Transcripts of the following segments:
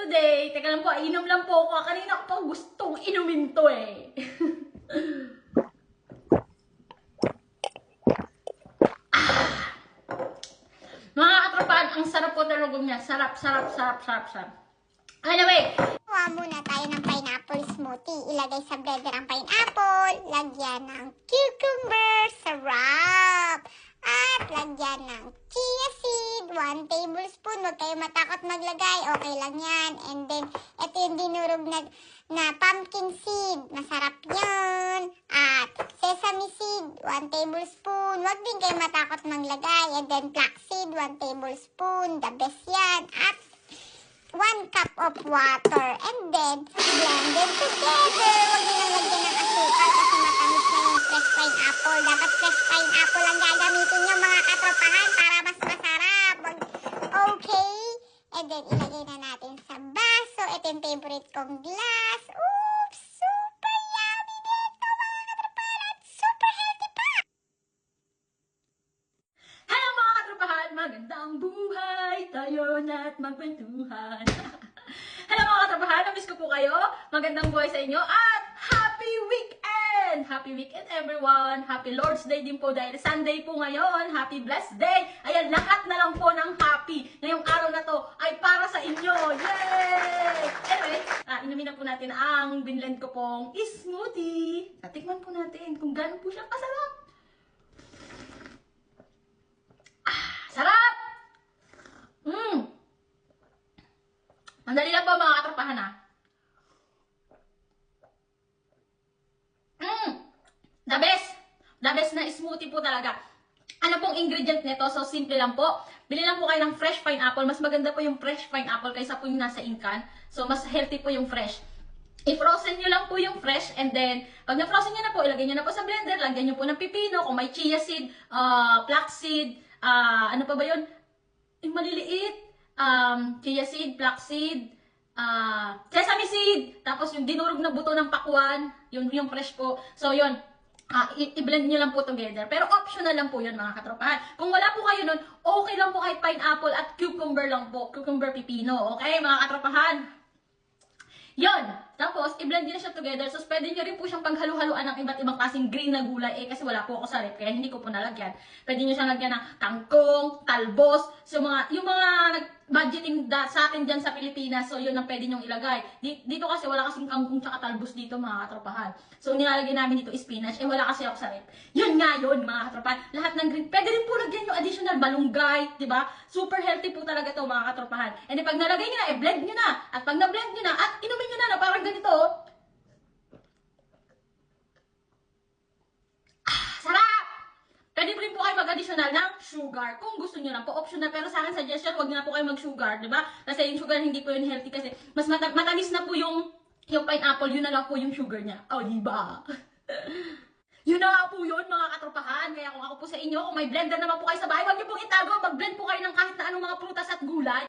today. Teka lang po, inom lang po ako. Kanina ko pa gustong inumin to eh. Mga katropan, ang sarap po talaga niya. Sarap. Anyway, Kuha muna tayo ng pineapple smoothie. Ilagay sa blender ang pineapple. Lagyan ng cucumber. Sarap! At lagyan ng chia seed. 1 tablespoon. Huwag kayo matakot maglagay. Okay lang yan. And then, ito yung dinurog na pumpkin seed. Masarap yun. At sesame seed. 1 tablespoon. Huwag din kayo matakot maglagay. And then, flaxseed. 1 tablespoon. The best yan. At 1 cup of water. And then, blend them together. Huwag nyo nang lagyan ng asukal kasi matamis na yung fresh pineapple. Dapat fresh pineapple ang gagamitin nyo mga katropahan para mas masarap. Okay? And then, ilagay na natin sa baso. Ito yung favorite kong glass. Oops! Super yummy nito mga katropahan at super healthy pa! hello mga katropahan! Magandang buhay! Tayo na't magkwentuhan. Hello mga katropahan! Namiss ko po kayo. Magandang buhay sa inyo at happy weekend! Happy weekend everyone! Happy Lord's Day din po dahil Sunday po ngayon. Happy blessed day! Ayan, lahat na lang po ng happy. Ngayong araw na to ay para sa inyo. Yay! Anyway, inumin na po natin ang binlend ko pong smoothie. Tikman po natin kung gaano po siya kasarap. Sarap! Mandali lang po mga katropahan ha. The best! The best na smoothie po talaga. Ano pong ingredient nito? So, simple lang po. Bili lang po kayo ng fresh pineapple. Mas maganda po yung fresh pineapple kaysa po yung nasa inkan. So, mas healthy po yung fresh. I-frozen nyo lang po yung fresh and then, pag na-frozen nyo na po, ilagay nyo na po sa blender, lagyan nyo po ng pipino, kung may chia seed, flaxseed, ano pa ba yun? Yung maliliit, chia seed, flaxseed, sesame seed, tapos yung dinurog na buto ng pakwan, yung fresh po. So, yun. I-blend nyo lang po together. Pero optional lang po yun mga katropahan. Kung wala po kayo nun, okay lang po kahit pineapple at cucumber lang po. Cucumber pipino. Okay mga katropahan? Yun. Tapos, i-blend nyo na siya together. So, pwede nyo rin po siyang paghalu-haluan ng iba't ibang klaseng green na gulay. Kasi wala po ako sa rep, kaya hindi ko po nalagyan. Pwede nyo siyang lagyan ng kangkong, talbos. So, yung mga budgeting sa atin dyan sa Pilipinas, so yun ang pwede nyong ilagay. Dito kasi wala kasing kangkong tsaka talbos dito mga katropahan. So, nilalagay namin dito spinach. Wala kasi ako sa rep. Yun nga yun mga katropahan. Lahat ng green. Pwede rin po lagyan yung additional balunggay. Diba? Super healthy po talaga to mga katropahan. And then, pag nalagay nyo na, blend nyo na. At pag na-blend nyo na, at inumin nyo na parang ganito. Sarap! Pwede rin po kayo mag-additional ng sugar. Kung gusto nyo lang po, optional. Pero sa akin, suggestion, huwag nyo na po kayo mag-sugar. Diba? Kasi yung sugar hindi po yun healthy kasi mas matamis na po yung pineapple, yun na lang po yung sugar niya. Oh, diba? Yun na nga po yun, mga katropahan. Kaya kung ako po sa inyo, kung may blender naman po kayo sa bahay, huwag nyo pong itago. Mag-blend po kayo ng kahit na anong mga prutas at gulay.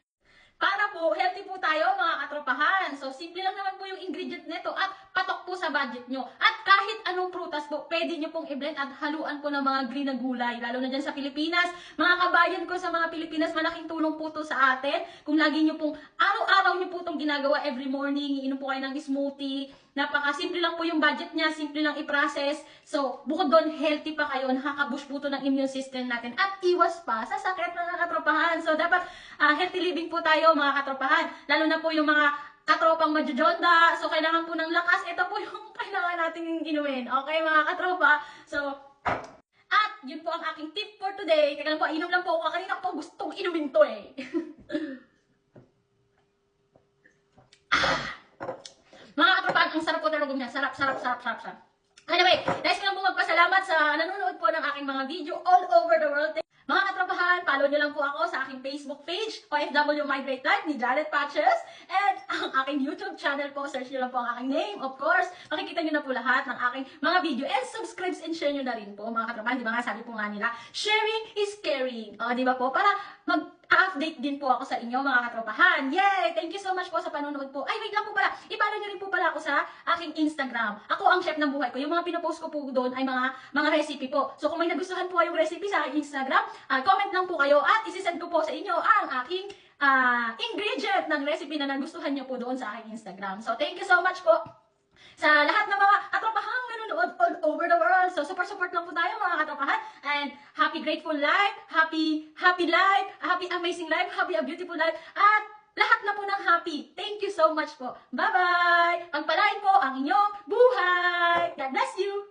Para po, healthy po tayo mga katropahan. So, simple lang naman po yung ingredient nito at patok po sa budget nyo. At kahit anong prutas po, pwede nyo pong i-blend at haluan po ng mga green na gulay. Lalo na dyan sa Pilipinas. Mga kabayan ko sa mga Pilipinas, malaking tulong po to sa atin. Kung lagi nyo pong, araw-araw nyo po itong ginagawa every morning, iinom po kayo ng smoothie. Napaka-simple lang po yung budget niya, simple lang i-process. So, bukod doon, healthy pa kayo, nakaka-boost po ito ng immune system natin. At iwas pa sa sakit mga katropahan. So, dapat healthy living po tayo mga katropahan. Lalo na po yung mga katropang majujonda. So, kailangan po ng lakas. Ito po yung kailangan natin inumin. Okay mga katropa? So, at yun po ang aking tip for today. Kaya lang po, inom lang po ako. Kanina po gustong inumin to eh. Mga katropahan, ang sarap po talaga niya. Sarap. Anyway, nais ko lang po magpasalamat sa nanonood po ng aking mga video all over the world. Mga katropahan, follow nyo lang po ako sa aking Facebook page, OFW My Great Life ni Janet Patches. And ang aking YouTube channel po, search nyo lang po ang aking name, of course. Makikita nyo na po lahat ng aking mga video. And subscribe and share nyo na rin po, mga katropahan. Di ba nga sabi po nga nila, sharing is caring. O, di ba po? Para update din po ako sa inyo mga katropahan. Yay! Thank you so much po sa panonood po. Ay, wait lang po pala. I-follow nyo rin po pala ako sa aking Instagram. Ako ang chef ng buhay ko. Yung mga pinopost ko po doon ay mga recipe po. So kung may nagustuhan po kayong recipe sa aking Instagram, comment lang po kayo at isisend ko po sa inyo ang aking ingredient ng recipe na nagustuhan nyo po doon sa aking Instagram. So thank you so much po sa lahat ng mga katropahang nanonood all over the world. So, support lang po tayo mga katropahan. And happy grateful life, happy life, happy amazing life, happy a beautiful life, at lahat na po ng happy. Thank you so much po. Bye-bye! Pagpalain po ang inyong buhay! God bless you!